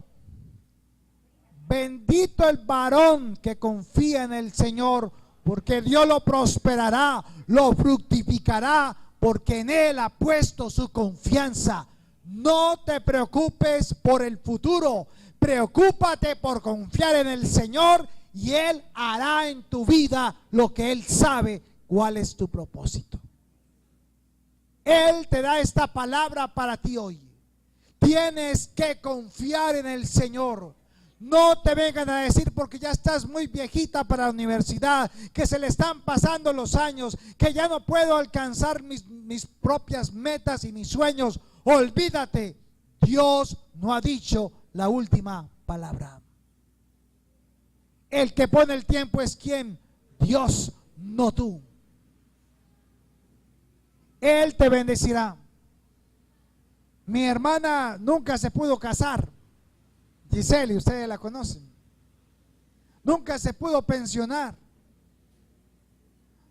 Bendito el varón que confía en el Señor, porque Dios lo prosperará, lo fructificará, porque en Él ha puesto su confianza. No te preocupes por el futuro, preocúpate por confiar en el Señor y Él hará en tu vida lo que Él sabe cuál es tu propósito. Él te da esta palabra para ti hoy. Tienes que confiar en el Señor. No te vengan a decir porque ya estás muy viejita para la universidad, que se le están pasando los años, que ya no puedo alcanzar mis propias metas y mis sueños. Olvídate, Dios no ha dicho la última palabra. El que pone el tiempo es ¿quién? Dios, no tú. Él te bendecirá. Mi hermana nunca se pudo casar, Giselle, ustedes la conocen. Nunca se pudo pensionar.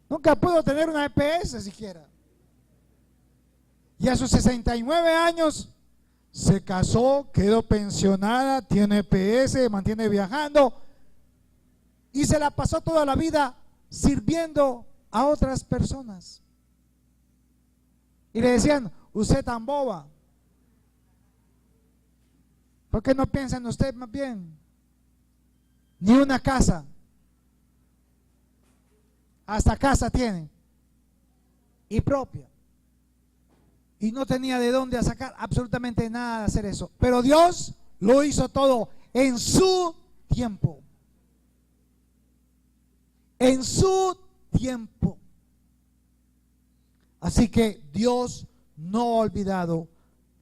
Nunca pudo tener una EPS siquiera. Y a sus 69 años se casó, quedó pensionada, tiene EPS, mantiene viajando y se la pasó toda la vida sirviendo a otras personas. Y le decían, usted tan boba, ¿por qué no piensa en usted más bien? Ni una casa, hasta casa tiene, y propia. Y no tenía de dónde sacar absolutamente nada de hacer eso. Pero Dios lo hizo todo en su tiempo. En su tiempo. Así que Dios no ha olvidado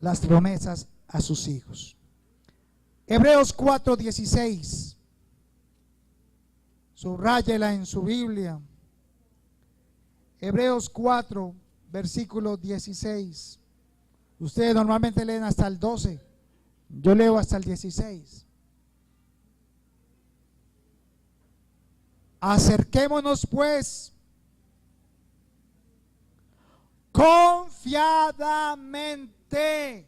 las promesas a sus hijos. Hebreos 4:16. Subráyela en su Biblia. Hebreos 4, versículo 16. Ustedes normalmente leen hasta el 12. Yo leo hasta el 16. Acerquémonos pues confiadamente.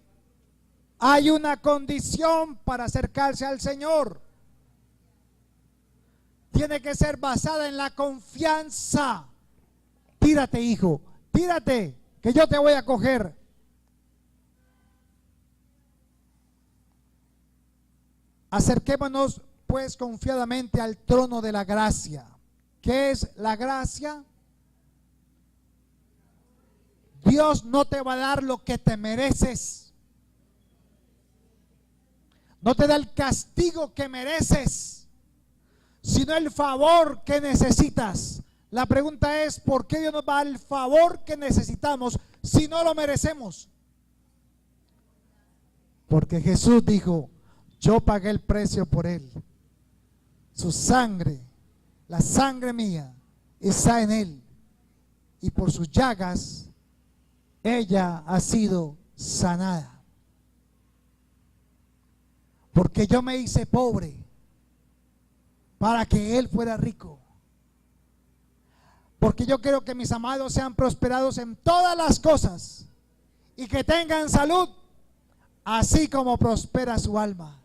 Hay una condición para acercarse al Señor. Tiene que ser basada en la confianza. Tírate, hijo, tírate, que yo te voy a coger. Acerquémonos pues confiadamente al trono de la gracia. ¿Qué es la gracia? Dios no te va a dar lo que te mereces. No te da el castigo que mereces, sino el favor que necesitas. La pregunta es, ¿por qué Dios nos va a dar el favor que necesitamos si no lo merecemos? Porque Jesús dijo, yo pagué el precio por él. Su sangre, la sangre mía, está en él. Y por sus llagas, ella ha sido sanada. Porque yo me hice pobre para que él fuera rico. Porque yo quiero que mis amados sean prosperados en todas las cosas y que tengan salud, así como prospera su alma.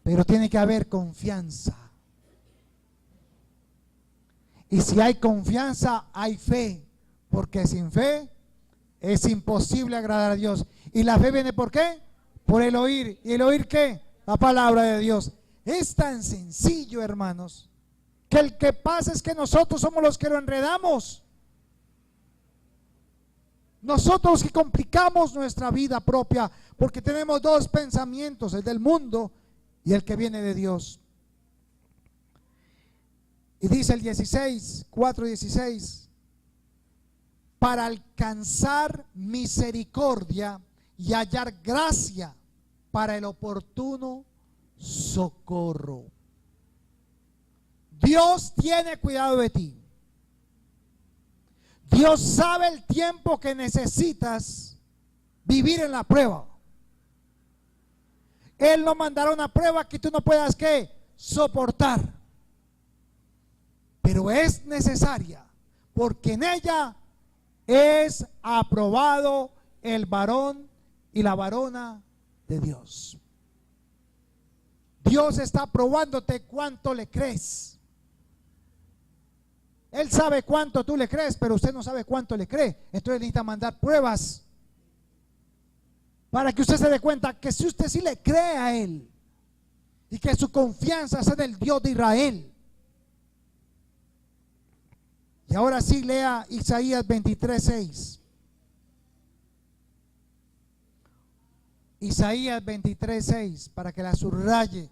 Pero tiene que haber confianza. Y si hay confianza, hay fe. Porque sin fe es imposible agradar a Dios. ¿Y la fe viene por qué? Por el oír. ¿Y el oír qué? La palabra de Dios. Es tan sencillo, hermanos, que el que pasa es que nosotros somos los que lo enredamos. Nosotros que complicamos nuestra vida propia, porque tenemos dos pensamientos, el del mundo y el que viene de Dios. Y dice el 4:16, para alcanzar misericordia y hallar gracia para el oportuno socorro. Dios tiene cuidado de ti. Dios sabe el tiempo que necesitas vivir en la prueba. Él no mandará una prueba que tú no puedas ¿qué? Soportar. Pero es necesaria, porque en ella es aprobado el varón y la varona de Dios. Dios está probándote cuánto le crees. Él sabe cuánto tú le crees, pero usted no sabe cuánto le cree. Entonces necesita mandar pruebas para que usted se dé cuenta que si usted sí le cree a Él y que su confianza es en el Dios de Israel. Y ahora sí lea Isaías 23:6. Isaías 23:6, para que la subraye.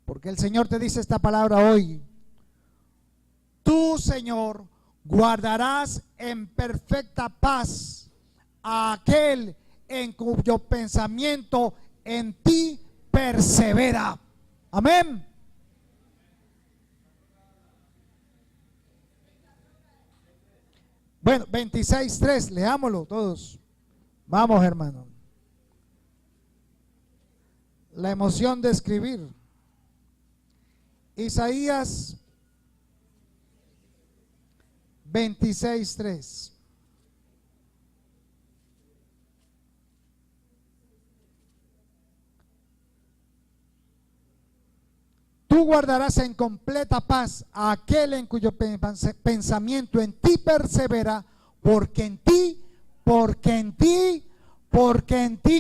Porque el Señor te dice esta palabra hoy. Tú, Señor, guardarás en perfecta paz a aquel en cuyo pensamiento en ti persevera. Amén. Bueno, 26:3, leámoslo todos. Vamos, hermano. La emoción de escribir. Isaías 26:3. Tú guardarás en completa paz a aquel en cuyo pensamiento en ti persevera, porque en ti,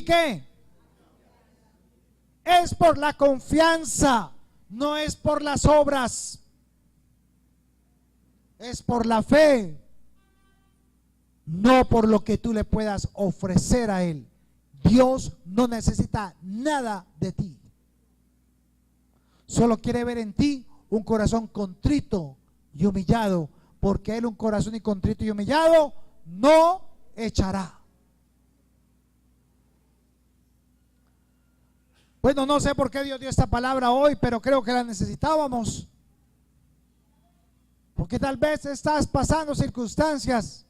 ¿qué? Es por la confianza, no es por las obras. Es por la fe, no por lo que tú le puedas ofrecer a Él. Dios no necesita nada de ti. Solo quiere ver en ti un corazón contrito y humillado, porque Él un corazón contrito y humillado no echará. Bueno, no sé por qué Dios dio esta palabra hoy, pero creo que la necesitábamos. Porque tal vez estás pasando circunstancias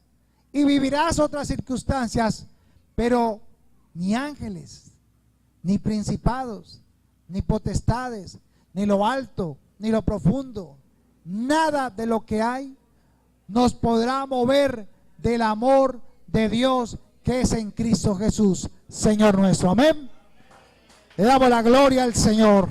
y vivirás otras circunstancias, pero ni ángeles, ni principados, ni potestades, ni lo alto, ni lo profundo, nada de lo que hay nos podrá mover del amor de Dios que es en Cristo Jesús, Señor nuestro. Amén. Le damos la gloria al Señor.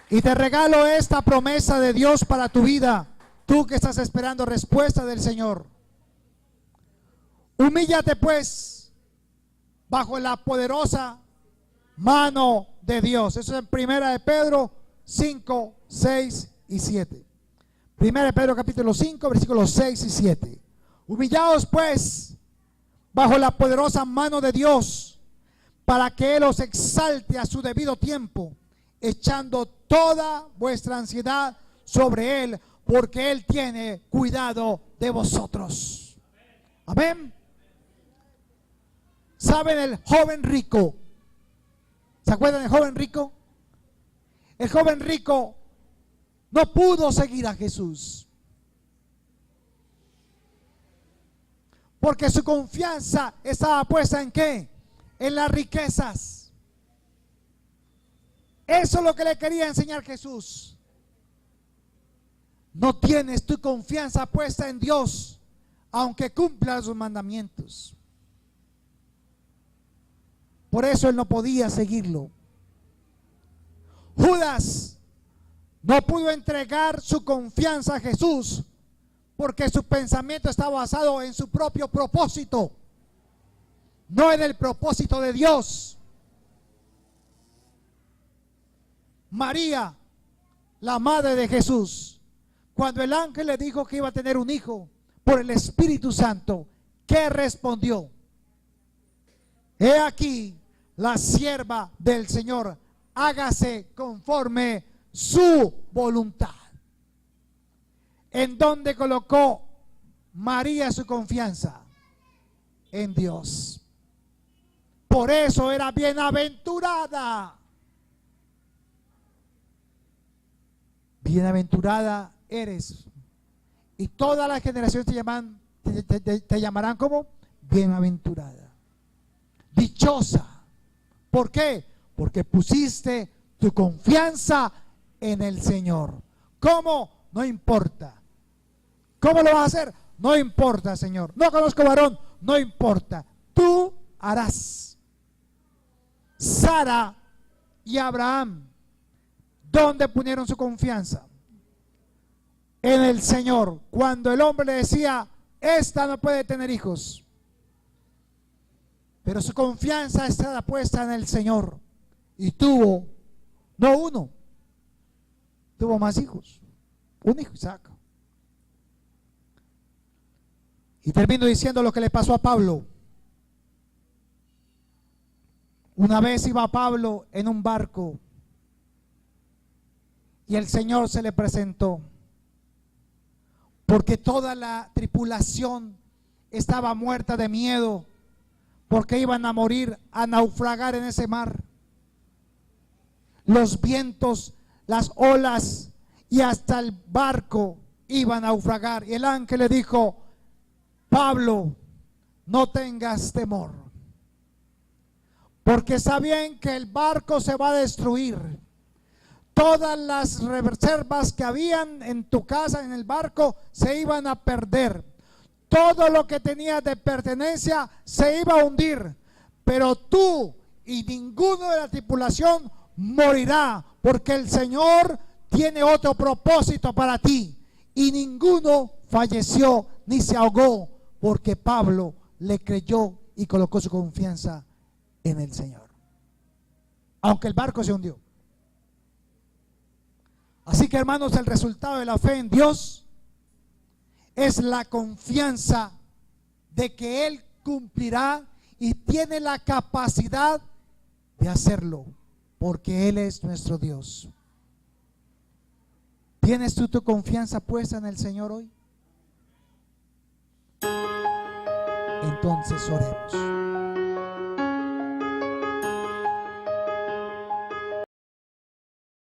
Y te regalo esta promesa de Dios para tu vida, tú que estás esperando respuesta del Señor. Humíllate pues bajo la poderosa mano de Dios. Eso es en 1 de Pedro 5, 6 y 7. 1 de Pedro capítulo 5, versículos 6 y 7. Humillaos pues bajo la poderosa mano de Dios, para que Él os exalte a su debido tiempo, echando toda vuestra ansiedad sobre Él, porque Él tiene cuidado de vosotros. Amén. ¿Saben el joven rico? ¿Se acuerdan del joven rico? El joven rico no pudo seguir a Jesús, porque su confianza estaba puesta ¿en qué? En las riquezas. Eso es lo que le quería enseñar Jesús. No tienes tu confianza puesta en Dios, aunque cumpla sus mandamientos. Por eso él no podía seguirlo. Judas no pudo entregar su confianza a Jesús porque su pensamiento estaba basado en su propio propósito, no en el propósito de Dios. María, la madre de Jesús, cuando el ángel le dijo que iba a tener un hijo por el Espíritu Santo, ¿qué respondió? He aquí la sierva del Señor, hágase conforme su voluntad. ¿En dónde colocó María su confianza? En Dios. Por eso era bienaventurada. Bienaventurada eres. Y todas las generaciones te llamarán como bienaventurada. Dichosa. ¿Por qué? Porque pusiste tu confianza en el Señor. ¿Cómo? No importa. ¿Cómo lo vas a hacer? No importa, Señor. No conozco varón, no importa. Tú harás. Sara y Abraham, ¿dónde pusieron su confianza? En el Señor. Cuando el hombre le decía, esta no puede tener hijos, pero su confianza estaba puesta en el Señor. Y tuvo, no uno, tuvo más hijos. Un hijo, Isaac. Y termino diciendo lo que le pasó a Pablo. Una vez iba Pablo en un barco y el Señor se le presentó, porque toda la tripulación estaba muerta de miedo, porque iban a morir, a naufragar en ese mar. Los vientos, las olas y hasta el barco iban a naufragar. Y el ángel le dijo, Pablo, no tengas temor, porque sabían que el barco se va a destruir. Todas las reservas que habían en tu casa, en el barco, se iban a perder. Todo lo que tenías de pertenencia se iba a hundir. Pero tú y ninguno de la tripulación morirá, porque el Señor tiene otro propósito para ti. Y ninguno falleció ni se ahogó, porque Pablo le creyó y colocó su confianza en el Señor, aunque el barco se hundió. Así que, hermanos, el resultado de la fe en Dios es la confianza de que Él cumplirá y tiene la capacidad de hacerlo, porque Él es nuestro Dios. ¿Tienes tú tu confianza puesta en el Señor hoy? Entonces oremos.